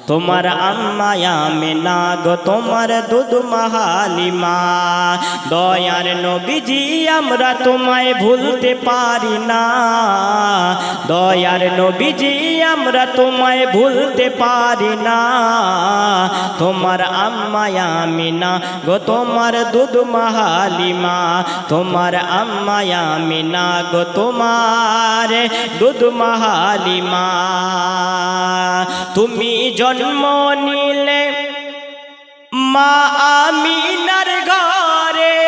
তোমার আম্মা আমিনা গো তোমার দুধ মা হালিমা। দয়ার নবীজি আমরা তোমায় ভুলতে পারি না, দয়ার নবীজি আমরা তোমায় ভুলতে পারি না। তোমার আম্মা আমিনা গো তোমার দুধ মা হালিমা, তোমার আম্মা আমিনা গো তোমার দুধ মা হালিমা। তুমি জন্ম নিলে মা আমিনার ঘরে,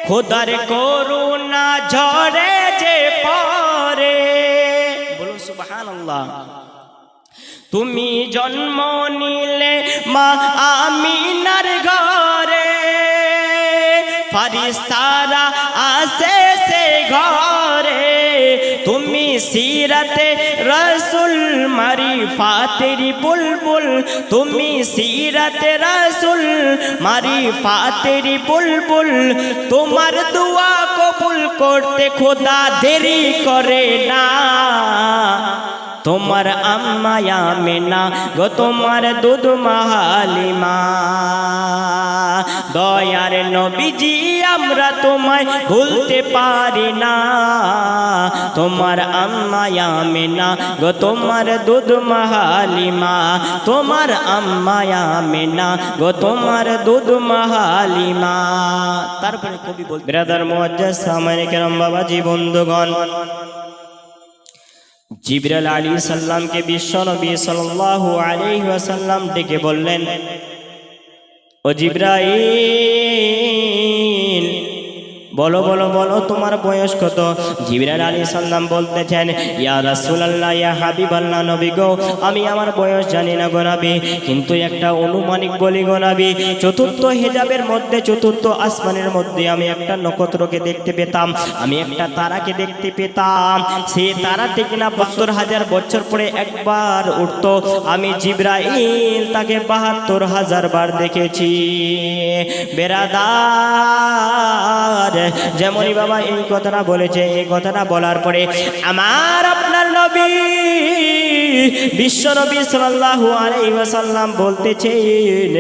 খোদার করুণা ঝরে যে পরে। বলুন সুবহানাল্লাহ। তুমি জন্ম নিলে মা আমিনার ঘরে, ফারিস্তারা আসে সে ঘরে। তুমি সিরাতে রসুল মারিফাতেরি বুলবুল, তুমি সিরাতে রসুল মারিফাতেরি বুলবুল। তোমার দুয়া কবুল করতে খোদা দেরি করে না। তোমার আম্মা আমিনা গো তোমার দুধ মা হালিমা। দয়ার নবীজি আমরা তোমায় ভুলতে পারি না, তোমার আম্মা আমিনা গো তোমার দুধ মা হালিমা। তোমার আম্মা আমিনা গো তোমার দুধ মা হালিমা। তারপরে কবি বল, ব্রাদার মুআজ্জাজ সামনে কেরাম বাবাজি বন্ধুগণ, জিবরাইল আলাইহিস সালামকে বিশ্ব নবী সাল্লাল্লাহু আলাইহি ওয়াসাল্লাম ডেকে বললেন, ও জিবরাইল বলো বলো বলো তোমার বয়স কত? জিবরাইল আলাইহিস সালাম বলতেছেন, ইয়া রাসূলুল্লাহ ইয়া হাবিবাল্লাহ নবী গো, আমি আমার বয়স জানি না গো নবী, কিন্তু একটা অনুমানিক বলি গো নবী। চতুর্থ হিজাবের মধ্যে, চতুর্থ আসমানের মধ্যে আমি একটা নক্ষত্রকে দেখতে পেতাম, আমি একটা তারাকে দেখতে পেতাম। সেই তারাটি কিনা ৭২,০০০ বছর পরে একবার উঠতো। আমি জিবরাইল তাকে ৭২,০০০ বার দেখেছি। বেরাদার, যেমনই বাবা এই কথাটা বলেছে, এই কথাটা বলার পরে আমার আপনার নবী বিশ্ব নবী সাল্লাল্লাহু আলাইহি ওয়াসাল্লাম বলতেছেন,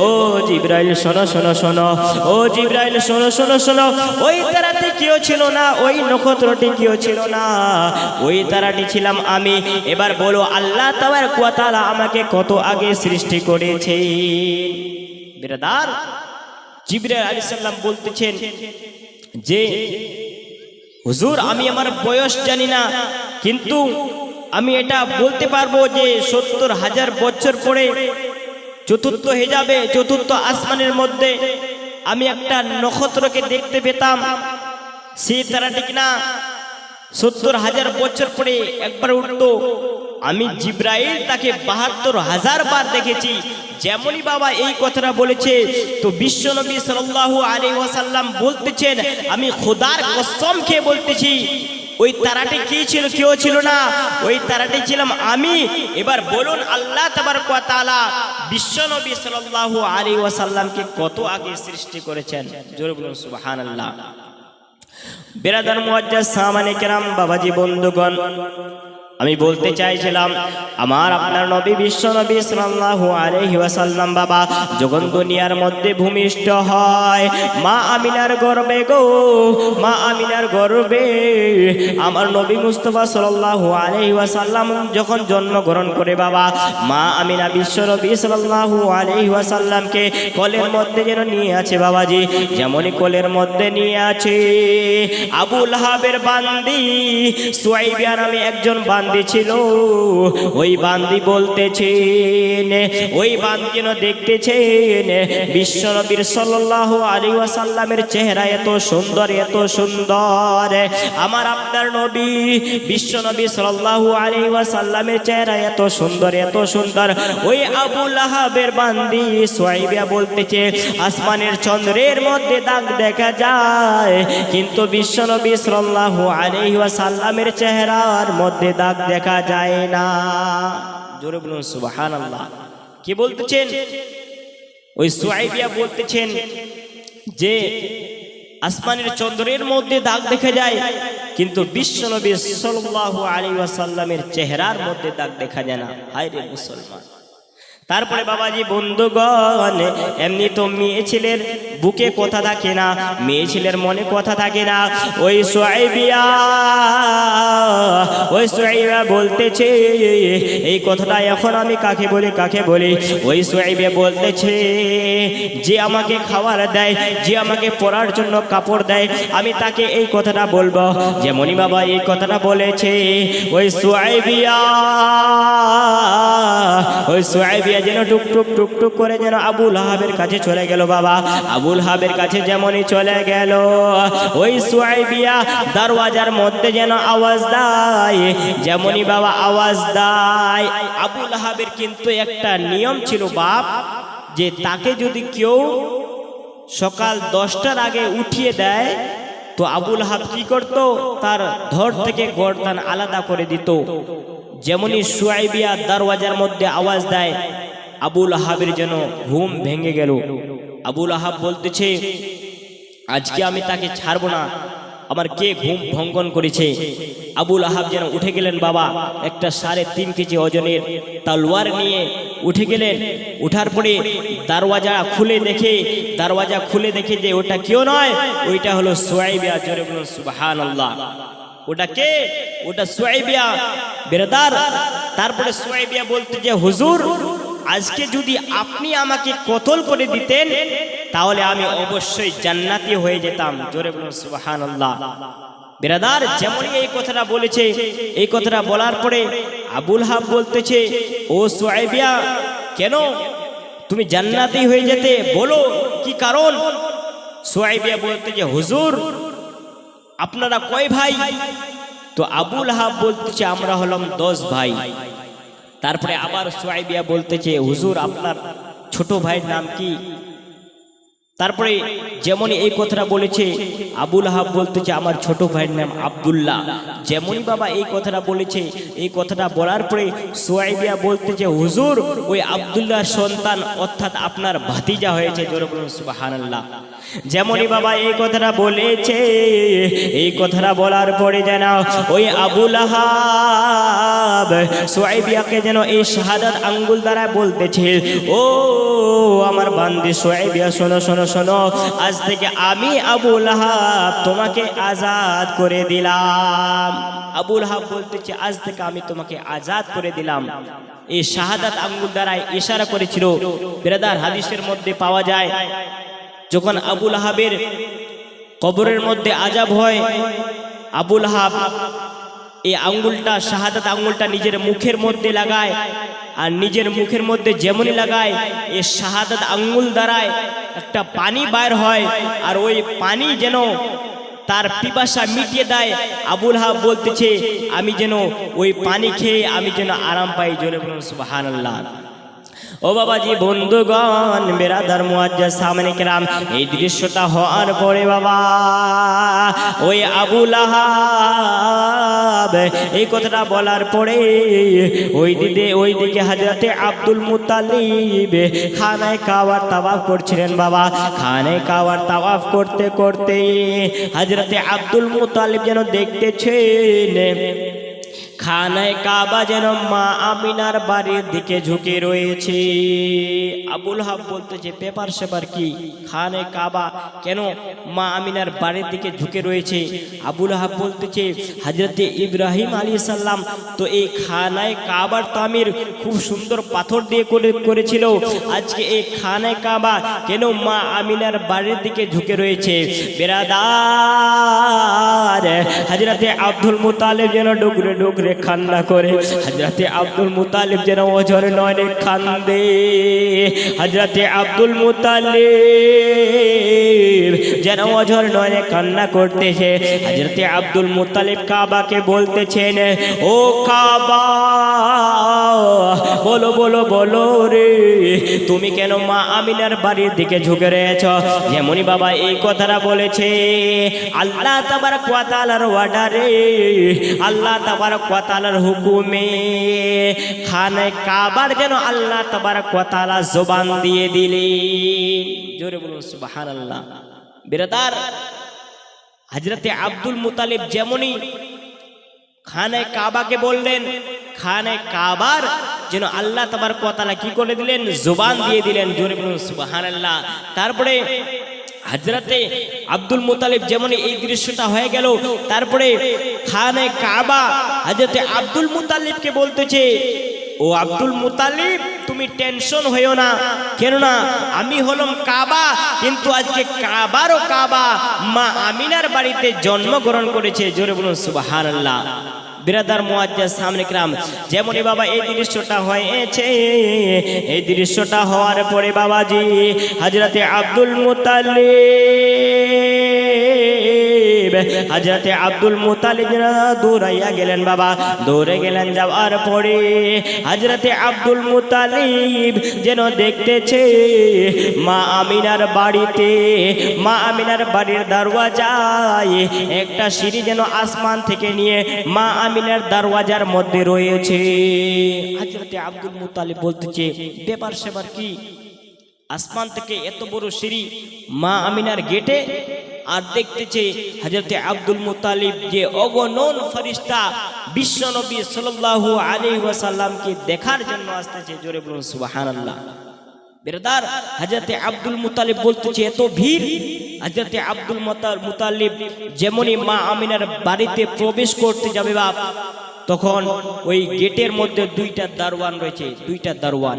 ও জিবরাইল শোনো শোনো শোনো, ও জিবরাইল শোনো শোনো শোনো, ওই তারাটি কেউ ছিল না, ওই নক্ষত্রটি কেউ ছিল না, ওই তারাটি ছিলাম আমি। এবার বলো আল্লাহ তাবারক ওয়া তাআলা আমাকে কত আগে সৃষ্টি করেছে? বিরাদার, জিবরাইল আলাইহিস সালাম বলতেছেন যে হুজুর আমি আমার বয়স জানি না, কিন্তু আমি এটা বলতে পারবো যে ৭০,০০০ বছর পরে চতুর্থ হিজাবে, চতুর্থ আসমানের মধ্যে আমি একটা নক্ষত্রকে দেখতে পেতাম। সেই তারাটি কিনা ৭০,০০০ বছর পরে একবার উঠতো। আমি জিবরাইল তাকে ৭২,০০০ বার দেখেছি। যেমনই বাবা এই কথাটা বলেছে, তো বিশ্ব নবী সাল্লাল্লাহু আলাইহি ওয়াসাল্লাম বলতেছেন, আমি খোদার কসম খেয়ে বলতেছি ওই তারাটি কি ছিল? কেউ ছিল না, ওই তারাটি ছিলাম আমি। এবার বলুন আল্লাহ তাবারক ওয়া তাআলা বিশ্ব নবী সাল্লাল্লাহু আলাইহি ওয়াসাল্লামকে কত আগে সৃষ্টি করেছেন? জোরে বলুন সুবহানাল্লাহ। বিরাদার মুআজ্জাজ সামানে কেরাম বাবাজি বন্ধুগণ, আমি বলতে চাইছিলাম আমার আপনার নবী বিশ্ব নবী সাল্লাল্লাহু আলাইহি ওয়াসাল্লাম বাবা যখন দুনিয়ার মধ্যে ভূমিষ্ঠ হয়, মা আমিনার গর্ভে গো, মা আমিনার গর্ভে আমার নবী মুস্তাফা সাল্লাল্লাহু আলাইহি ওয়াসাল্লাম যখন জন্মগ্রহণ করে বাবা, মা আমিনা বিশ্ব নবী সাল্লাল্লাহু আলাইহি ওয়াসাল্লামকে কোলের মধ্যে যেন নিয়ে আছে বাবাজি। যেমনই কোলের মধ্যে নিয়ে আছে আবু লাহাবের বান্দি সুয়াইবা নামে একজন বান্দি ছিল। ওই বান্দি বলতেছেন, ওই বান্দি যেন দেখতেছেন বিশ্ব নবীর সাল্লাল্লাহু আলাইহি ওয়াসাল্লামের চেহারা এত সুন্দর, এত সুন্দর। আমার আপনার নবী বিশ্ব নবী সাল্লাল্লাহু আলাইহি ওয়াসাল্লামের চেহারা এত সুন্দর, এত সুন্দর। ওই আবু লাহাবের বান্দি সুয়াইবা বলতেছে আসমানের চন্দ্রের মধ্যে দাগ দেখা যায়, কিন্তু বিশ্ব নবী সাল্লাল্লাহু আলাইহি ওয়াসাল্লামের চেহারার মধ্যে দাগ দেখা যায় না। জোরে বলুন সুবহানাল্লাহ। কি বলতেছেন? ওই সুয়াইবা বলতেছেন যে আসমানের চন্দ্রের মধ্যে দাগ দেখা যায়, কিন্তু বিশ্বনবী সাল্লাল্লাহু আলাইহি ওয়াসাল্লামের চেহারার মধ্যে দাগ দেখা যায় না। হায় রে মুসলমান। তারপরে বাবাজি বন্ধুগণ, এমনি তো মেয়ে ছেলের বুকে কথা থাকে না, মেয়ে ছেলের মনে কথা থাকে না। ওই সুয়াইবা বলতেছে, এই কথাটা এখন আমি কাকে বলি? ওই সুয়াইবা বলতেছে, যে আমাকে খাবার দেয়, যে আমাকে পরার জন্য কাপড় দেয়, আমি তাকে এই কথাটা বলবো। যেমনই বাবা এই কথাটা বলেছে, ওই সুয়াইবিয়া যেন টুক করে যেন আবু লাহাবের কাছে চলে গেল। বাবা আবু লাহাবের কাছে যেমনই চলে গেল, ওই সুয়াইবিয়া দরওয়াজার মধ্যে যেন আওয়াজ দেয়, যেমনই বাবা আওয়াজ দেয়। আবু লাহাবের কিন্তু একটা নিয়ম ছিল বাপ, যে তাকে যদি কেউ সকাল 10টার আগে উঠিয়ে দেয়, তো আবু লাহাব কি করত, তার ধর থেকে গর্দান আলাদা করে দিত। যেমনই সুয়াইবিয়া দরওয়াজার মধ্যে আওয়াজ দেয়, আবু লাহাবের যেন ঘুম ভেঙে গেল। আবু লাহাব বলতেছে, আজকে আমি তাকে ছাড়বো না, আমার কে ঘুম ভঙ্গন করেছে। আবু লাহাব যেন উঠে গেলেন বাবা, একটা 3.5 কেজি ওজনের তলোয়ার নিয়ে উঠে গেলেন। উঠার পরে দরওয়াজা খুলে দেখে যে ওটা কেউ নয়, ওইটা হলো সুয়াইবিয়া। জোরে বলুন সুবহানাল্লাহ। ওটা কে? ওটা সুয়াইবিয়া বেরাদার। তারপরে সুয়াইবিয়া বলতে যে, হুজুর, আজকে যদি আপনি আমাকে কতল করে দিতেন, তাহলে আমি অবশ্যই জান্নাতি হয়ে যেতাম। জোরে বলুন সুবহানাল্লাহ। বেরাদার, যেমনই এই কথাটা বলেছে, এই কথাটা বলার পরে আবু লাহাব বলতেছে, ও সুয়াইবিয়া, কেন তুমি জান্নাতি হয়ে যেতে, বলো কি কারণ? সুয়াইবিয়া বলতে যে, হুজুর, আপনারা কয় ভাই? তো আবু লাহাব বলতেছে, আমরা হলাম 10 ভাই। তারপরে আবার সুয়াইবিয়া বলতেছে, হুজুর, আপনার ছোট ভাইয়ের নাম কি? তারপরে যেমনই এই কথাটা বলেছে, আবু লাহাব বলতেছে, আমার ছোট ভাইয়ের নাম আব্দুল্লাহ। যেমনই বাবা এই কথাটা বলেছে, এই কথাটা বলার পরে সুয়াইবিয়া বলতেছে, হুজুর, ওই আব্দুল্লাহর সন্তান, অর্থাৎ আপনার ভাতিজা হয়েছে। জোরে বলুন সুবহানাল্লাহ। যেমনই বাবা এই কথাটা বলেছে, এই কথাটা বলার পরে যেন ওই আবু লাহাব সুয়াইবিয়াকে যেন এই শাহাদাত আঙ্গুল দ্বারা বলতেছে, ও আমার বান্দি সুয়াইবিয়া, শোনো, আজ থেকে আমি আবু লাহাব তোমাকে আজাদ করে দিলাম। আবু লাহাব বলতেছে, আজ থেকে আমি তোমাকে আজাদ করে দিলাম। এই শাহাদাত আঙ্গুল দ্বারা ইশারা করেছিল। বেরাদার, হাদিসের মধ্যে পাওয়া যায়, যখন আবু লাহাবের কবরের মধ্যে আযাব হয়, আবু লাহাব এই আঙ্গুলটা, শাহাদাত আঙ্গুলটা নিজের মুখের মধ্যে লাগায়, আর নিজের মুখের মধ্যে যেমনই লাগায়, এই শাহাদাত আঙ্গুল দ্বারায় একটা পানি বাইর হয়, আর ওই পানি যেন তার পিপাসা মিটিয়ে দেয়। আবু লাহাব বলতেছে, আমি যেন ওই পানি খেয়ে আমি যেন আরাম পাই। জোরে বলুন সুবহানাল্লাহ। ও বাবাজি বন্ধুগণ, বেরাদার মুআজ্জাজ সামনে কেরাম, এই দৃশ্যটা হওয়ার পরে বাবা ওই আবু লাহাব এই কথাটা বলার পরে ওই দিকে হযরতে আব্দুল মুত্তালিব খানায়ে কাবার তাওয়াফ করছিলেন। বাবা খানায়ে কাবার তাওয়াফ করতে করতে হযরতে আব্দুল মুত্তালিব যেন দেখতেছেন, খানায়ে কাবা যেন মা আমিনার বাড়ির দিকে ঝুঁকে রয়েছে। আবু লাহাব বলতেছে, পেপার সেপার কি? খানায়ে কাবা কেন মা আমিনার বাড়ির দিকে ঝুঁকে রয়েছে? আবু লাহাব বলতেছে, হযরতে ইব্রাহিম আলাইহিস সালাম তো এই খানায়ে কাবার তামির খুব সুন্দর পাথর দিয়ে করেছিল। আজকে এই খানায়ে কাবা কেন মা আমিনার বাড়ির দিকে ঝুঁকে রয়েছে? বেরাদার, হযরতে আব্দুল মুত্তালিব যেন ডুকরে কান্না করে, হযরতে আব্দুল মুত্তালিব যেন অঝরে নয়নে কান্দে। হযরতে আব্দুল মুত্তালিব যেন অঝর নয়নে কান্না করতেছে। হযরতে আব্দুল মুত্তালিব কাবাকে বলতেছেন, ও কাবা, বলো রে, তুমি কেন মা আমিনার বাড়ির দিকে ঝুঁকে রয়েছ? যেমনই বাবা এই কথাটা বলেছে, আল্লাহ তাবারক ওয়া তাআলার অর্ডারে, আল্লাহ তাবারক ওয়া তাআলার হুকুমে খানায়ে কাবার যেন আল্লাহ তাবারক ওয়া তাআলা জবান দিয়ে দিলেন। জোরে বলুন সুবহানাল্লাহ। বিরাদার, হযরতে আব্দুল মুতালিব যেমনই খানে কাবাকে বললেন, খানে কাবার যেন আল্লাহ তাবারক ওয়া তাআলা কি করে দিলেন, জবান দিয়ে দিলেন। জোরে বলুন সুবহানাল্লাহ। তারপরে হযরতে আব্দুল মুতালিব যেমন এই দৃশ্যটা হয়ে গেল, তারপরে খানে কাবা হযরতে আব্দুল মুতালিবকে বলতেছে, ও আব্দুল মুতালিব তুমি টেনশন হইও না, কেননা আমি হলাম কাবা, কিন্তু আজকে কাবারও কাবা মা আমিনার বাড়িতে জন্মগ্রহণ করেছে। জোরে বলুন সুবহানাল্লাহ। বিরাদার মুআজ্জাজ সামনে কিরাম, যেমনই বাবা এই দৃশ্যটা হয়েছে, এই দৃশ্যটা হওয়ার পরে বাবাজি হযরতে আব্দুল মুতালিব, হযরতে আব্দুল মুতালিব দৌড়াইয়া গেলেন বাবা, দৌড়ে গেলেন। যাওয়ার পরে হযরতে আব্দুল মুতালিব যেন দেখতেছে মা আমিনার বাড়িতে, মা আমিনার বাড়ির দরওয়াজায় একটা সিঁড়ি যেন আসমান থেকে নিয়ে মা আমিনার দরওয়াজার মধ্যে রয়েছে। হযরতে আব্দুল মুতালিব বলতেছে, ব্যাপার সেবার কি, আসমান থেকে এত বড় সিঁড়ি মা আমিনার গেটে, আর দেখতেছে হযরতে আব্দুল মুতালিব যে অগণন ফেরেশতা বিশ্ব নবী সাল্লাল্লাহু আলাইহি ওয়াসাল্লামকে দেখার জন্য আসতেছে। জোরে বলুন সুবহানাল্লাহ। বিরাদার হযরতে আব্দুল মুতালিব বলতেছে এত ভিড়। হযরতে আব্দুল মুতালিব যেমনই মা আমিনার বাড়িতে প্রবেশ করতে যাবে বাপ, তখন ওই গেটের মধ্যে দুইটা দারওয়ান রয়েছে, দুইটা দারওয়ান।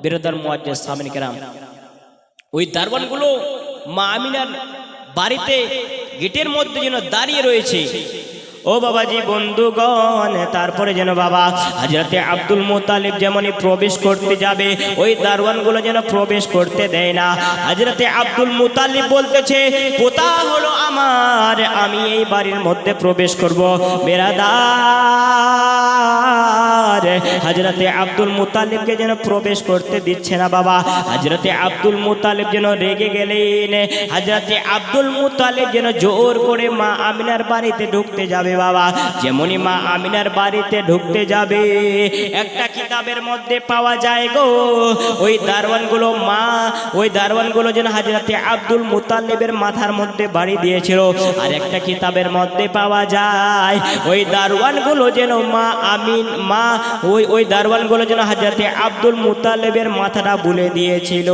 বিরাদার মুআজ্জাজ সামনে কেরাম, ওই দারওয়ানগুলো মা আমিনার বাড়িতে গেটের মধ্যে যেন দাঁড়িয়ে রয়েছে। ও বাবাজি বন্ধুগণ, তারপরে যেন বাবা হযরতে আব্দুল মুতালিব যেমনই প্রবেশ করতে যাবে, ওই দারওয়ানগুলো যেন প্রবেশ করতে দেয় না। হযরতে আব্দুল মুতালিব বলতেছে, পোতা হলো আমার, আমি এই বাড়ির মধ্যে প্রবেশ করব। বেরাদার হযরতে আব্দুল মুতালিবকে যেন প্রবেশ করতে দিচ্ছে না বাবা। হযরতে আব্দুল মুতালিব যেন রেগে গেলেন। হযরতে আব্দুল মুতালিব যেন জোর করে মা আমিনার বাড়িতে ঢুকতে যাবে বাবা। যেমনই মা আমিনার বাড়িতে ঢুকতে যাবে, একটা কিতাবের মধ্যে পাওয়া যায় গো, ওই দারওয়ানগুলো যেন হযরতে আব্দুল মুতালিবের মাথার মধ্যে বাড়ি দিয়েছিল। আর একটা কিতাবের মধ্যে পাওয়া যায় ওই দারওয়ানগুলো যেন ওই দারওয়ানগুলো যেন হযরতে আব্দুল মুতালিবের মাথাটা বুলে দিয়েছিল।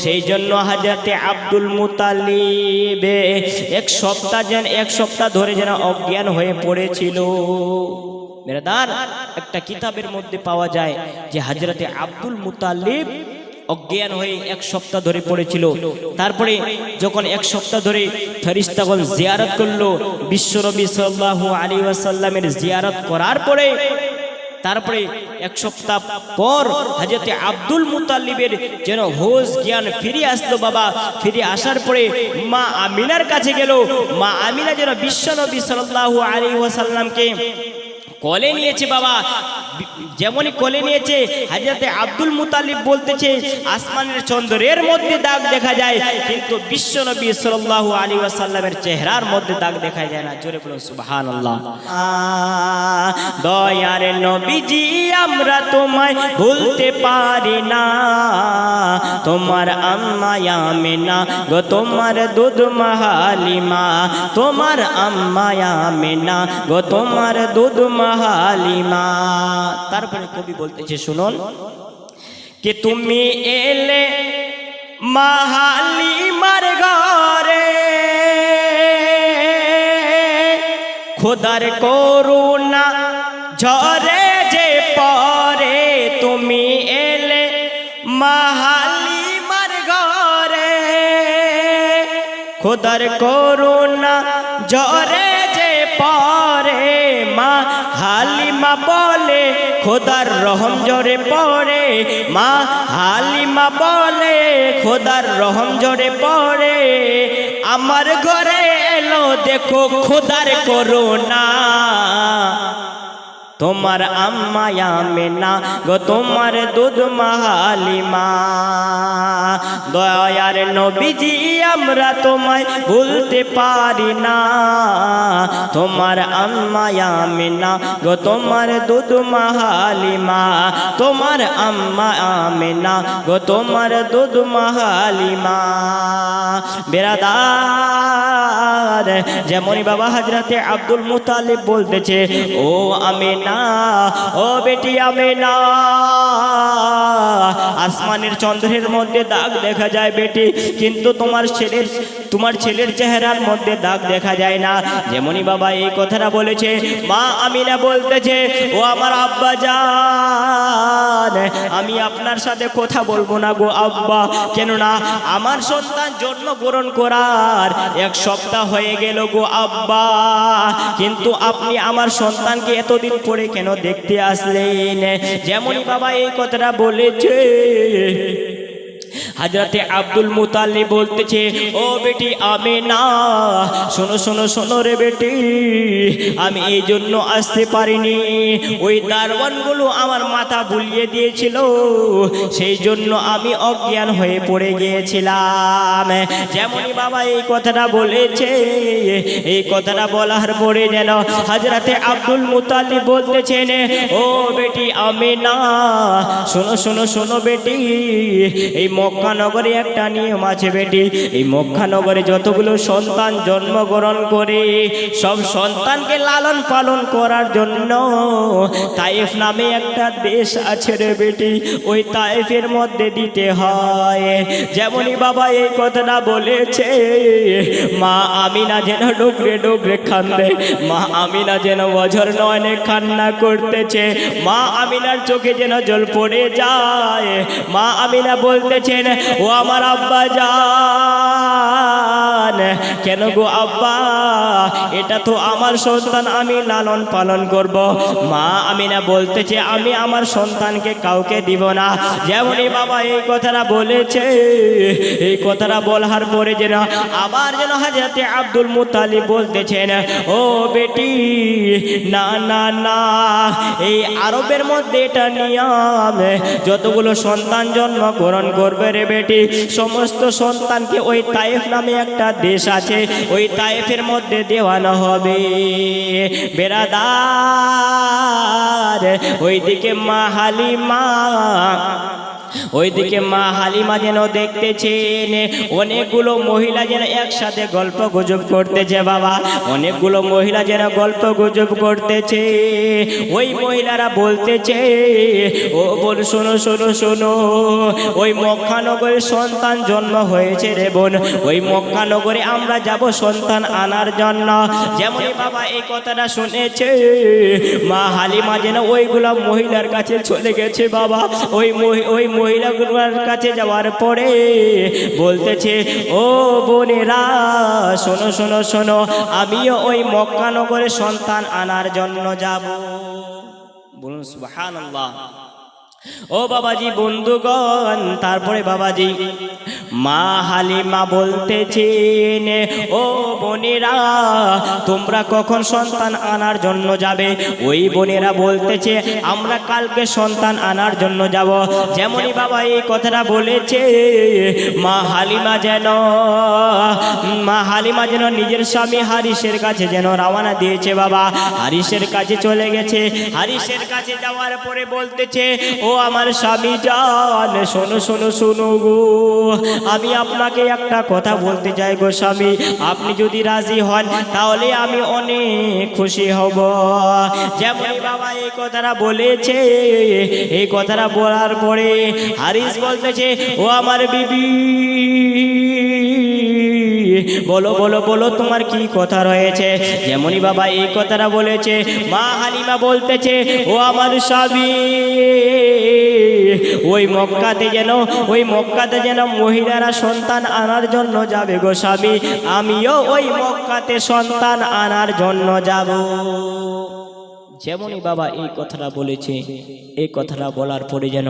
সেই জন্য হযরতে আব্দুল মুতালিব এক সপ্তাহ ধরে যেন অজ্ঞান হয়ে পড়েছিল। মেরাদার একটা কিতাবের মধ্যে পাওয়া যায় যে হযরতে আব্দুল মুতালিব অজ্ঞান হয়ে এক সপ্তাহ ধরে পড়েছিল। তারপরে যখন এক সপ্তাহ ধরে ফেরেশতাগণ জিয়ারত করলো, বিশ্বনবী সাল্লাল্লাহু আলাইহি ওয়াসাল্লামের জিয়ারত করার পরে, তারপরে এক সপ্তাহ পর হযরতে আব্দুল মুতালিবের যেন হোশ জ্ঞান ফিরে আসলো বাবা। ফিরে আসার পরে মা আমিনার কাছে গেল। মা আমিনা যেন বিশ্বনবী সাল্লাল্লাহু আলাইহি ওয়াসাল্লামকে কোলে নিয়েছে বাবা। যেমনই কোলে নিয়েছে, হযরতে আব্দুল মুতালিব বলতেছে আসমানের চন্দ্রের মধ্যে দাগ দেখা যায়, কিন্তু বিশ্বনবী সাল্লাল্লাহু আলাইহি ওয়াসাল্লামের চেহারার মধ্যে দাগ দেখা যায় না। জোরে বলুন সুবহানাল্লাহ। দয়ার নবীজি আমরা তোমায় ভুলতে পারি না, তোমার আম্মা আমিনা গো, তোমার দুধ মা হালিমা, তোমার আম্মা আমিনা গো, তোমার দুধ মা হালিমা। তারপরে কবি বলতেছে শুনুন, কে তুমি এলে মা হালিমার ঘরে, খোদার করুণা ঝরে যে পরে, তুমি এলে মা হালিমার ঘরে, খোদার করুণা ঝরে যে পরে, মা হালিমা বলে খোদার রহম জোরে পড়ে, মা হালিমা বলে খোদার রহম জোরে পড়ে, আমার ঘরে এলো দেখো খোদার করুণা, তোমার আম্মা আমেনা গো তোমার দুধ হালিমা। দয়ার নবীজি আমরা তোমায় ভুলতে পারি না, তোমার আম্মা আমেনা গো তোমার দুধ হালিমা। তোমার আম্মা আমেনা গো তোমার দুধ হালিমা। বেরাদার যেমনই বাবা হযরতে আব্দুল মুতালিব বলতেছে, ও আমেনা, ও বেটি আমেনা, আসমানের চন্দ্রের মধ্যে দাগ দেখা যায় বেটি, কিন্তু তোমার ছেলের চেহারার মধ্যে দাগ দেখা যায় না। যেমনই বাবা এই কথাটা বলেছে, মা আমিনা বলতেছে, ও আমার আব্বা জান, আমি আপনার সাথে কথা বলবো না গো আব্বা, কেননা আমার সন্তান জন্মগ্রহণ করার 1 সপ্তাহ হয়ে গেল গো আব্বা, কিন্তু আপনি আমার সন্তানকে এতদিন পরে কেন দেখতে আসলেন? যেমনই বাবা এই কথাটা বলেছে, হযরতে আব্দুল মুতালিব বলতেছে, ও বেটি আমেনা, শোনো শোনো শোনো রে বেটি, আমি এই জন্য আসতে পারিনি, ওই দারওয়ানগুলো আমার মাথা বুলিয়ে দিয়েছিল, সেই জন্য আমি অজ্ঞান হয়ে পড়ে গিয়েছিলাম। যেমনই বাবা এই কথাটা বলেছে, এই কথাটা বলার পরে যেন হযরতে আব্দুল মুতালিব বলতেছেন, ও বেটি আমেনা, শোনো শোনো শোনো বেটি, এই মক্কা নগরে একটা নিয়ম আছে বেটি, এই মক্কা নগরে যতগুলো সন্তান জন্মগ্রহণ করে সব সন্তানকে লালন পালন করার জন্য তায়েফ নামে একটা দেশ আছে রে বেটি, ওই তায়েফের মধ্যে দিতে হয়। যেমনই বাবা এই কথাটা বলেছে, মা আমিনা যেন ডুকরে ডুকরে কান্দে, মা আমিনা যেন অঝর নয়নে কান্না করতেছে, মা আমিনার চোখে যেন জল পড়ে যায়। মা আমিনা বলতেছেন, ও আমার আব্বা জান, কেন গো আব্বা, এটা তো আমার সন্তান, আমি লালন পালন করব। মা আমিনা বলতেছে, আমি আমার সন্তানকে কাউকে দিব না। যেমনই বাবা এই কথাটা বলেছে, এই কথাটা বলার পরে যেন আবার যেন হযরতে আব্দুল মুতালিব বলতেছেন, ও বেটি, না না না, এই আরবের মধ্যে এটা নিয়ম, যতগুলো সন্তান জন্মগ্রহণ করবে রে বেটি, সমস্ত সন্তানকে ওই তায়েফ নামে একটা দেশ আছে, ওই তায়েফের মধ্যে দেওয়ানো হবে। বেরাদার ওইদিকে মা হালিমা, ওইদিকে মা হালিমা যেন দেখতেছেন অনেকগুলো মহিলা যেন একসাথে গল্প গুজব করতেছে বাবা, অনেকগুলো মহিলা যেন গল্প গুজব করতেছে। ওই মহিলারা বলতেছে, ও বোন শোনো শোনো শোনো, ওই মক্কা নগরে সন্তান জন্ম হয়েছে রে বোন, ওই মক্কা নগরে আমরা যাব সন্তান আনার জন্য। যেমনই বাবা এই কথাটা শুনেছে, মা হালিমা যেন ওইগুলো মহিলার কাছে চলে গেছে বাবা। ওই মহিলাগুলোর কাছে যাওয়ার পরে বলতেছে, ও বোনেরা শোনো শোনো শোনো, আমিও ওই মক্কা নগরে সন্তান আনার জন্য যাব। বলুন সুবহানাল্লাহ। ও বাবাজি বন্ধুগণ, তারপরে বাবাজি মা হালিমা বলতেছেন, ও বোনেরা তোমরা কখন সন্তান আনার জন্য যাবে? ওই বোনেরা বলতেছে, আমরা কালকে সন্তান আনার জন্য যাব। যেমনই বাবা এই কথাটা বলেছে, মা হালিমা যেন নিজের স্বামী হারিসের কাছে যেন রওনা দিয়েছে বাবা। হারিসের কাছে চলে গেছে। হারিসের কাছে যাওয়ার পরে বলতেছে, ও আমার স্বামী জান, শোনো শোনো শোনো গো, আমি আপনাকে একটা কথা বলতে চাই গো স্বামী, আপনি যদি রাজি হন তাহলে আমি অনেক খুশি হব। যেমনই বাবা এই কথাটা বলেছে, এই কথাটা বলার পরে হারিস বলতেছে, ও আমার বিবি, বলো বলো বলো তোমার কি কথা রয়েছে? যেমনই বাবা এই কথাটা বলেছে, মা হালিমা বলতেছে, ও আমার স্বামী, ওই মক্কাতে যেন মহিলারা সন্তান আনার জন্য যাবে গো স্বামী, আমিও ওই মক্কাতে সন্তান আনার জন্য যাব। যেমনই বাবা এই কথাটা বলেছে, এই কথাটা বলার পরে যেন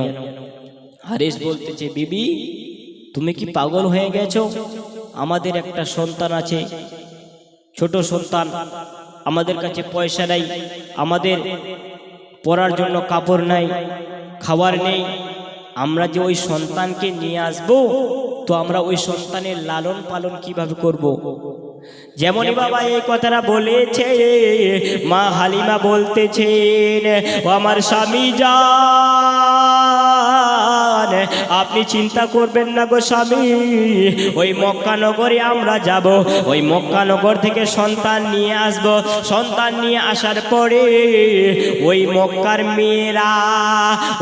হারিস বলতেছে, বিবি তুমি কি পাগল হয়ে গেছো? আমাদের একটা সন্তান আছে, ছোট সন্তান, আমাদের কাছে পয়সা নাই, আমাদের পরার জন্য কাপড় নাই, খাবার নেই, আমরা যে ওই সন্তানকে নিয়ে আসব, তো আমরা ওই সন্তানের লালন পালন কিভাবে করব? যেমনই বাবা এই কথাটা বলেছে, মা হালিমা বলতেছেন, ও আমার স্বামী জান, আপনি চিন্তা করবেন না গো স্বামী, ওই মক্কা নগরে আমরা যাব, ওই মক্কা নগর থেকে সন্তান নিয়ে আসব। সন্তান নিয়ে আসার পরে ওই মক্কার মেয়েরা,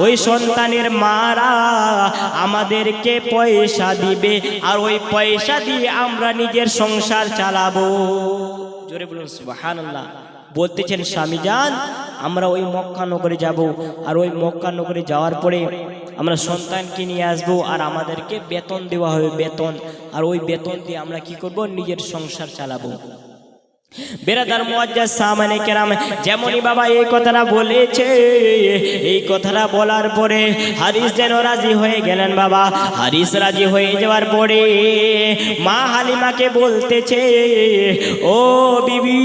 ওই সন্তানের মারা আমাদেরকে পয়সা দিবে, আর ওই পয়সা দিয়ে আমরা নিজের সংসার চালাবো। জোরে বলুন সুবহানাল্লাহ। বলতেছেন স্বামী জান, আমরা ওই মক্কা নগরে যাব, আর ওই মক্কা নগরে যাওয়ার পরে আমরা সন্তানকে নিয়ে আসবো, আর আমাদেরকে বেতন দেওয়া হবে, বেতন, আর ওই বেতন দিয়ে আমরা কি করব? নিজের সংসার চালাবো। বেরাদার মুআজ্জাজ সামানে কেরাম, যেমনই বাবা এই কথাটা বলেছে, এই কথাটা বলার পরে হারিস যেন রাজি হয়ে গেলেন। বাবা হারিস রাজি হয়ে যাওয়ার পরে মা হালিমাকে বলতেছে, ও বিবি,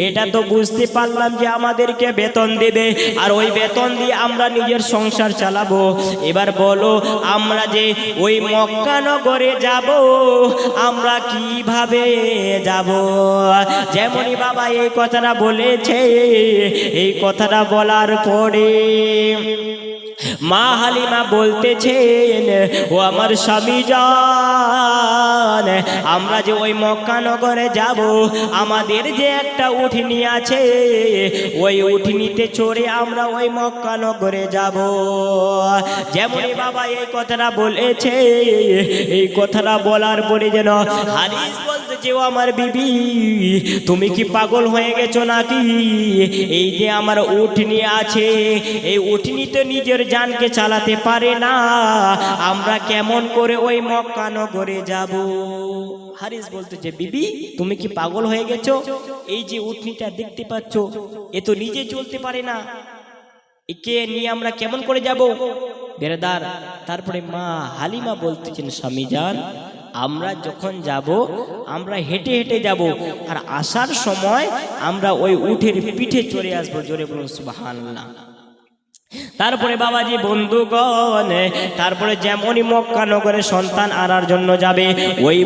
এটা তো বুঝতে পারলাম যে আমাদেরকে বেতন দেবে, আর ওই বেতন দিয়ে আমরা নিজের সংসার চালাবো। এবার বলো, আমরা যে ওই মক্কা নগরে যাব, আমরা কিভাবে যাব? যেমনই বাবা এই কথাটা বলেছে, এই কথাটা বলার পরে মা হালিমা বলতেছেন, ও আমার স্বামী জান, আমরা যে ওই মক্কা নগরে যাব, আমাদের যে একটা উঠনি আছে, ওই উঠনিতে চড়ে আমরা ওই মক্কা নগরে যাব। যেমনই বাবা এই কথাটা বলেছে, এই কথাটা বলার পরে যেন হারিস বলতেছে, ও আমার বিবি, তুমি কি পাগল হয়ে গেছো নাকি? এই যে আমার উঠনি আছে, এই উঠনিতে নিজের জানকে চালাতে পারে না, আমরা কেমন করে ওই মক্কা নগরে যাব? হারিস বলতেছে, বিবি তুমি কি পাগল হয়ে গেছো? এই যে উটনিটা দেখতে পাচ্ছ, এ তো নিজে চলতে পারে না, একে নিয়ে আমরা কেমন করে যাব? বেরাদার, তারপরে মা হালিমা বলতেছেন, স্বামী জান, আমরা যখন যাব, আমরা হেঁটে হেঁটে যাব, আর আসার সময় আমরা ওই উটের পিঠে চড়ে আসবো। জোরে বলুন সুবহানাল্লাহ। তারপরে বাবাজি বন্ধুগণ, তারপরে যেমনই মক্কা নগরে সন্তান আনার জন্য যাবে, ওই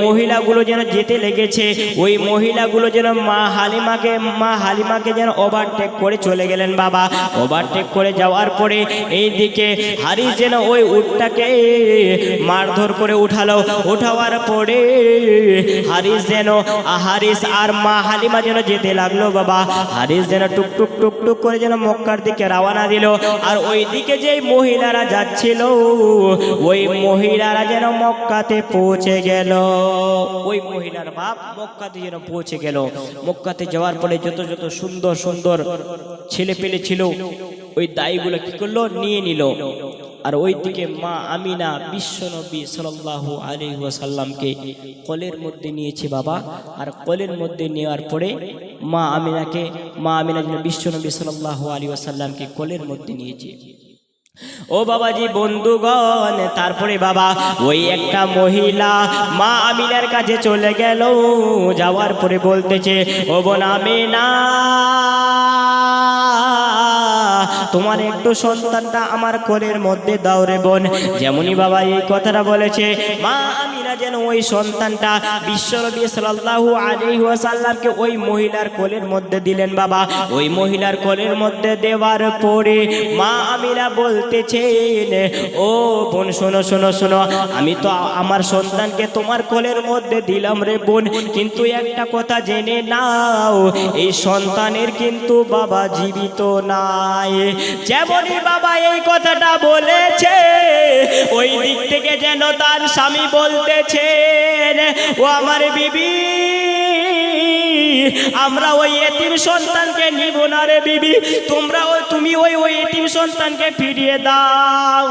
মহিলাগুলো যেন যেতে লেগেছে, ওই মহিলাগুলো যেন মা হালিমাকে যেন ওভারটেক করে চলে গেলেন। বাবা ওভারটেক করে যাওয়ার পরে এই দিকে হারিস যেন ওই উটটাকে মারধর করে উঠাওয়ার পরে হারিস আর মা হালিমা যেন যেতে লাগলো। বাবা হারিস যেন টুকটুক টুকটুক করে যেন মক্কার দিকে রওনা দিল, আর ওই দিকে যে মহিলারা যাচ্ছিল, ওই মহিলারা যেন মক্কাতে পৌঁছে গেল। ওই মহিলার বাপ মক্কাতে যেন পৌঁছে গেল। মক্কাতে যাওয়ার পরে যত যত সুন্দর সুন্দর ছেলে পেলে ছিল, ওই দায়ীগুলো কি করলো? নিয়ে নিল। আর ওই দিকে মা আমিনা বিশ্বনবী সাল্লাল্লাহু আলাইহি ওয়াসাল্লামকে কোলের মধ্যে নিয়েছে। বাবা আর কোলের মধ্যে নেওয়ার পরে মা আমিনা যেন বিশ্বনবী সাল্লাল্লাহু আলাইহি ওয়াসাল্লামকে কোলের মধ্যে নিয়েছে। ও বাবাজি বন্ধুগণ, তারপরে বাবা ওই একটা মহিলা মা আমিনার কাছে চলে গেল। যাওয়ার পরে বলতেছে, ও বোন আমিনা, তোমার একটু সন্তানটা আমার কোলের মধ্যে দাও রে বোন। যেমনই বাবা এই কথাটা বলেছে, মা আমিনা যেন ওই সন্তানটা বিশ্বনবী সাল্লাল্লাহু আলাইহি ওয়াসাল্লামকে ওই মহিলার কোলের মধ্যে দিলেন। বাবা ওই মহিলার কোলের মধ্যে দেওয়ার পরে মা আমিনা বলতেছেন, ও বোন শোনো শোনো শোনো, আমি তো আমার সন্তানকে তোমার কোলের মধ্যে দিলাম রে বোন, কিন্তু একটা কথা জেনে নাও, এই সন্তানের কিন্তু বাবা জীবিত নাই। যেমনই বাবা এই কথাটা বলেছে, ওই দিক থেকে যেন তার স্বামী বলতেছেন, ও আমার বিবি, আমরা ওই এতিম সন্তানকে নিব না রে বিবি, তুমি ওই এতিম সন্তানকে ফিরিয়ে দাও।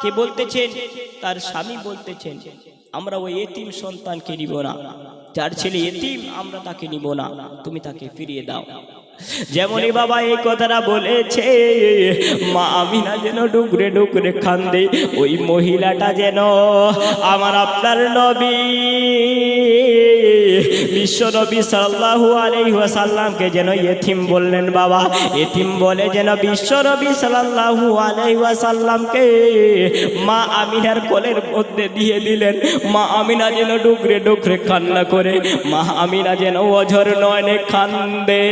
কে বলতেছেন? তার স্বামী বলতেছেন, আমরা ওই এতিম সন্তানকে নিব না, যার ছেলে এতিম আমরা তাকে নিব না, তুমি তাকে ফিরিয়ে দাও। যেমনই বাবা এই কথাটা বলেছে, মা আমিনা যেন ডুকরে ডুকরে কান্দে। ওই মহিলাটা যেন আমার আপনার নবী বিশ্বনবী সাল্লাল্লাহু আলাইহি ওয়াসাল্লামকে যেন ইতিম বললেন বাবা, ইতিম বলে যেন বিশ্বনবী সাল্লাল্লাহু আলাইহি ওয়াসাল্লামকে মা আমিনার কোলের মধ্যে দিয়ে দিলেন। মা আমিনা যেন ডুকরে ডুকরে কান্না করে, মা আমিনা যেন অঝর নয়নে কান্দে।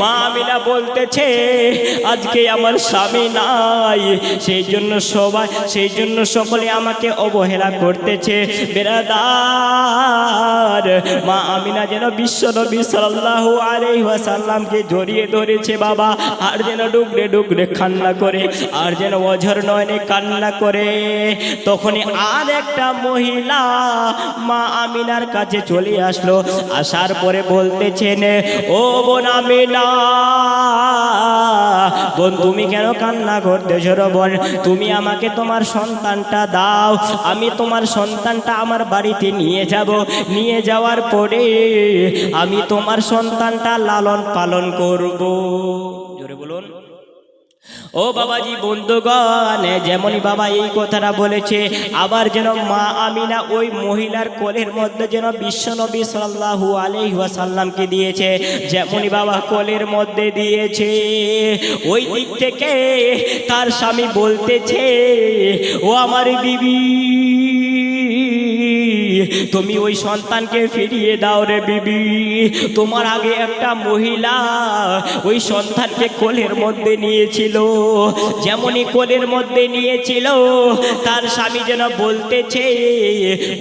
মা আমিনা বলতেছে আজকে আমার স্বামী নাই, সেই জন্য সকলে আমাকে অবহেলা করতেছে। বেরাদার, মা আমিনা যেন বিশ্বনবী সাল্লাল্লাহু আলাইহি ওয়াসাল্লামকে জড়িয়ে ধরেছে বাবা, আর যেন ডুকরে ডুকরে কান্না করে, আর যেন অঝর নয়নে কান্না করে। তখনই আর একটা মহিলা মা আমিনার কাছে চলে আসলো। আসার পরে বলতেছেন, ও বোন আমিনা, বোন তুমি কেন কান্না করতেছো রে বোন? তুমি আমাকে তোমার সন্তানটা দাও, আমি তোমার সন্তানটা আমার বাড়িতে নিয়ে যাব। নিয়ে যাওয়ার পরে আমি তোমার সন্তানটা লালন পালন করব। জোরে বলুন। ও বাবাজি বন্ধুগণ, যেমনই বাবা এই কথাটা বলেছে, আবার যেন মা আমিনা ওই মহিলার কোলের মধ্যে যেন বিশ্বনবী সাল্লাল্লাহু আলাইহি ওয়াসাল্লামকে দিয়েছে। যেমনই বাবা কোলের মধ্যে দিয়েছে, ওই দিক থেকে তার স্বামী বলতেছে, ও আমার বিবি, তুমি ওই সন্তানকে ফিরিয়ে দাও রে বিবি। তোমার আগে একটা মহিলা ওই সন্তানকে কোলের মধ্যে নিয়েছিল। যেমনই কোলের মধ্যে নিয়েছিল, তার স্বামী যেন বলতেছে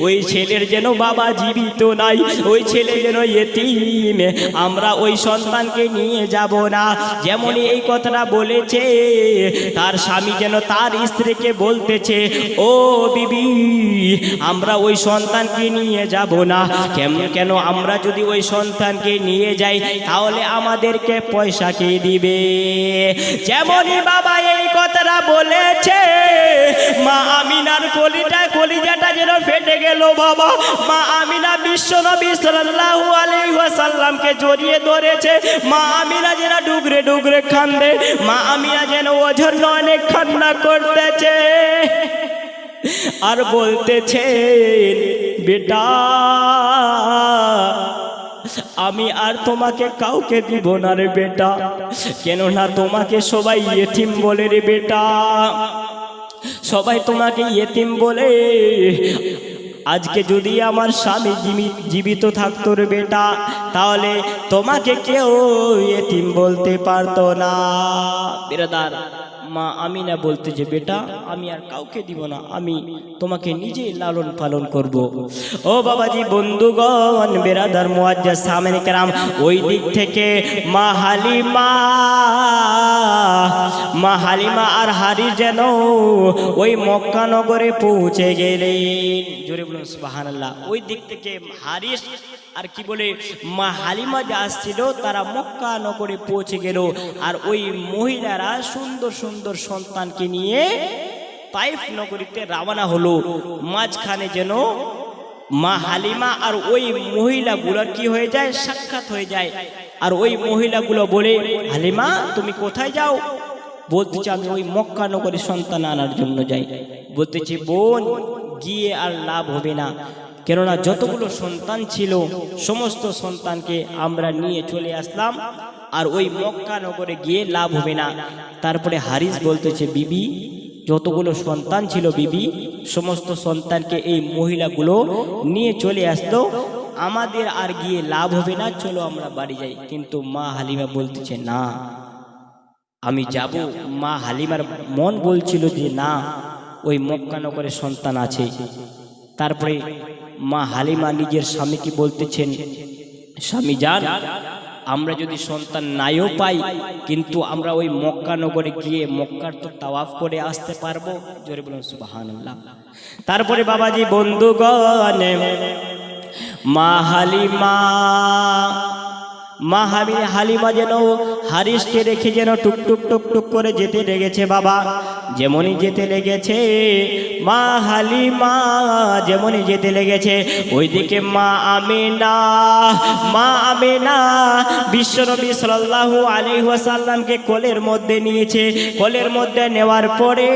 ওই ছেলের যেন বাবা জীবিত নাই, ওই ছেলে যেন ইতিম, আমরা ওই সন্তানকে নিয়ে যাব না। যেমনই এই কথাটা বলেছে, তার স্বামী যেন তার স্ত্রীকে বলতেছে, ও বিবি, আমরা ওই সন্তানকে নিয়ে যাব না। কেন আমরা যদি ওই সন্তানকে নিয়ে যাই তাহলে আমাদেরকে পয়সা কে দিবে? যেমনই বাবা এই কথাটা বলেছে, মা আমিনার কলিজাটা যেন ফেটে গেল বাবা। মা আমিনা বিশ্বনবী সাল্লাল্লাহু আলাইহি ওয়াসাল্লামকে জড়িয়ে ধরেছে। মা আমিনা যেন ডুগরে ডুগরে কান্দে, মা আমিনা যেন অঝর নয়নে কান্না করতেছে আর বলতেছে, বেটা, আমি আর তোমাকে কাউকে দিব না রে বেটা, কেননা তোমাকে সবাই ইতিম বলে রে বেটা, সবাই তোমাকে ইতিম বলে। আজকে যদি আমার স্বামী জীবিত থাকতো রে বেটা, তাহলে তোমাকে কেউ ইতিম বলতে পারতো না। বিরাদার, মা আমিনা বলতেছে, বেটা আমি আর কাউকে দিব না, আমি তোমাকে নিজেই লালন পালন করব। ও বাবাজি বন্ধুগণ, বেরাদার মুআজ্জাজ সামনে কেরাম, ওই দিক থেকে মা হালিমা আর হারিস যেন ওই মক্কা নগরে পৌঁছে গেলেন। জোরে বলুন সুবহানাল্লাহ। ওই দিক থেকে হারিস আর কি বলে মা হালিমা যে আসছিল, তারা মক্কা নগরে পৌঁছে গেল। আর ওই মহিলারা সুন্দর সুন্দর সন্তানকে নিয়ে তাইফ নগরীতে রওনা হলো। মাঝখানে যেন মা হালিমা আর ওই মহিলাগুলোর কি হয়ে যায়, সাক্ষাৎ হয়ে যায়। আর ওই মহিলাগুলো বলে, হালিমা তুমি কোথায় যাও? বলতেছে, আমি ওই মক্কা নগরে সন্তান আনার জন্য যাই। বলতেছে, বোন গিয়ে আর লাভ হবে না, কেননা যতগুলো সন্তান ছিল সমস্ত সন্তানকে আমরা নিয়ে চলে আসলাম, আর ওই মক্কা নগরে গিয়ে লাভ হবে না। তারপরে হারিস বলতেছে, বিবি যতগুলো সন্তান ছিল বিবি, সমস্ত সন্তানকে এই মহিলাগুলো নিয়ে চলে আসতো, আমাদের আর গিয়ে লাভ হবে না, চলো আমরা বাড়ি যাই। কিন্তু মা হালিমা বলতেছে, না আমি যাব। মা হালিমার মন বলছিল যে না, ওই মক্কা নগরে সন্তান আছে। তারপরে মা হালিমা নিজের স্বামীকে বলতেছেন, স্বামী যান, আমরা যদি সন্তান নাইও পাই, কিন্তু আমরা ওই মক্কা নগরে গিয়ে মক্কার তো তাওয়াফ করে আসতে পারবো। জোরে বলুন সুবহানাল্লাহ। তারপরে বাবাজি বন্ধুগণ, মা হালিমা যেন হারিসকে রেখে যেন টুকটুক টুকটুক করে যেতে লেগেছে বাবা। যেমনই যেতে লেগেছে মা হালিমা, যেমনই যেতে লেগেছে ওইদিকে মা আমেনা বিশ্বনবী সাল্লাল্লাহু আলাইহি ওয়াসাল্লামকে কোলের মধ্যে নিয়েছে। কোলের মধ্যে নেওয়ার পরে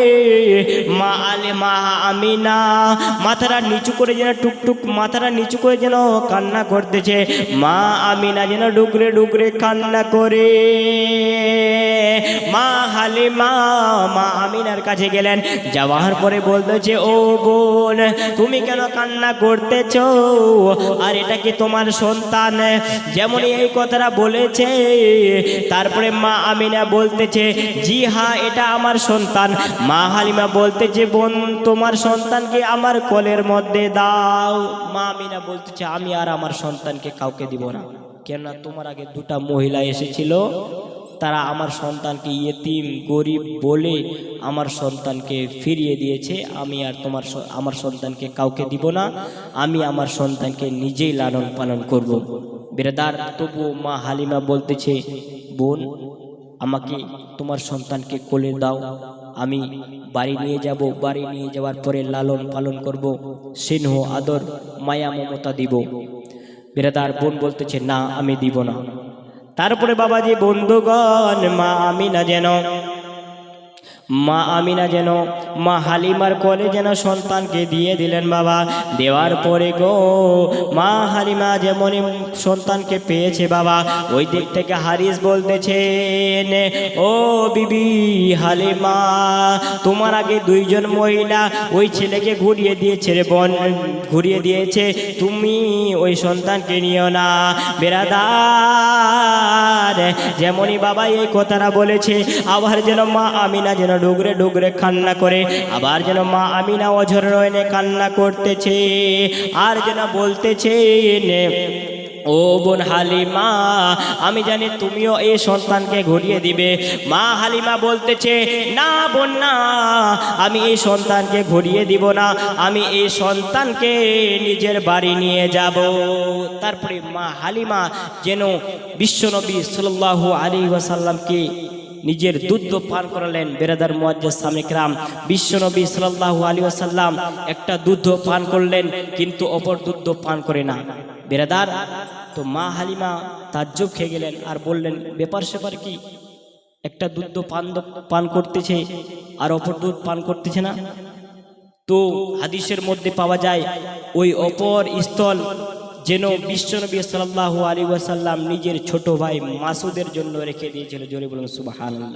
মা আমিনা মাথাটা নিচু করে যেন টুকটুক মাথাটা নিচু করে যেন কান্না করতেছে। মা আমিনা যেন ডুকরে ডুকরে কান্না করে। মা হালিমা মা আমিনার কাছে গেলেন, যাওয়ার পরে বলতেছে, ও বোন তুমি কেন কান্না করতেছ? আর এটা কি তোমার সন্তান? যেমনই এই কথাটা বলেছে তারপরে মা আমিনা বলতেছে, জি হ্যাঁ এটা আমার সন্তান। মা হালিমা বলতেছে, বোন তোমার সন্তানকে আমার কোলের মধ্যে দাও। মা আমিনা বলতেছে, আমি আর আমার সন্তানকে কাউকে দিব না, কেননা তোমার আগে দুটা মহিলা এসেছিল, তারা আমার সন্তানকে ইয়েতিম গরিব বলে আমার সন্তানকে ফিরিয়ে দিয়েছে। আমি আর আমার সন্তানকে কাউকে দিব না, আমি আমার সন্তানকে নিজেই লালন পালন করব। বিরাদার, তবুও মা হালিমা বলতেছে, বোন আমাকে তোমার সন্তানকে কোলে দাও, আমি বাড়ি নিয়ে যাব, বাড়ি নিয়ে যাওয়ার পরে লালন পালন করব, স্নেহ আদর মায়া মমতা দিব। বিরাদার, বোন বলতেছে, না আমি দিব না। তারপরে বাবাজি বন্ধুগণ, মা আমিনা যেন মা হালিমার কোলে যেন সন্তানকে দিয়ে দিলেন বাবা। দেওয়ার পরে গো মা হালিমা যেমনই সন্তানকে পেয়েছে বাবা, ওই দিক থেকে হারিস বলতেছেন, ও বিবি হালিমা তোমার আগে দুইজন মহিলা ওই ছেলেকে ঘুরিয়ে দিয়েছে রে বোন, ঘুরিয়ে দিয়েছে, তুমি ওই সন্তানকে নিও না। বেরাদার, যেমনই বাবা এই কথাটা বলেছে, আবার যেন মা আমিনা যেন ডুগরে ডুগরে কান্না করে, আবার যেন মা আমিনা অঝর নয়নে কান্না করতেছে, আর যেন বলতেছে, ও বোন হালিমা আমি জানি তুমিও এই সন্তানকে ঘুরিয়ে দিবে। মা হালিমা বলতেছে, না বোন না, আমি এই সন্তানকে ঘুরিয়ে দিব না, আমি এই সন্তানকে নিজের বাড়ি নিয়ে যাব। তারপরে মা হালিমা যেন বিশ্বনবী সাল্লাল্লাহু আলাইহি ওয়াসাল্লামকে নিজের দুধ পান করালেন। বেরাদার মুআজ্জাজ সামনে কিরাম, বিশ্বনবী সাল্লাল্লাহু আলাইহি ওয়াসাল্লাম একটা দুধ পান করলেন কিন্তু অপর দুধ পান করে না। বেরাদার, তো মা হালিমা তাজ্জব খেয়ে গেলেন আর বললেন, ব্যাপার সেপার কি, একটা দুধ পান করতেছে আর অপর দুধ পান করতেছে না? তো হাদিসের মধ্যে পাওয়া যায় ওই অপর স্থল যেন বিশ্বনবী সাল্লাল্লাহু আলাইহি ওয়াসাল্লাম নিজের ছোট ভাই মাসুদের জন্য রেখে দিয়েছিল। জোরে বলুন সুবহানাল্লাহ।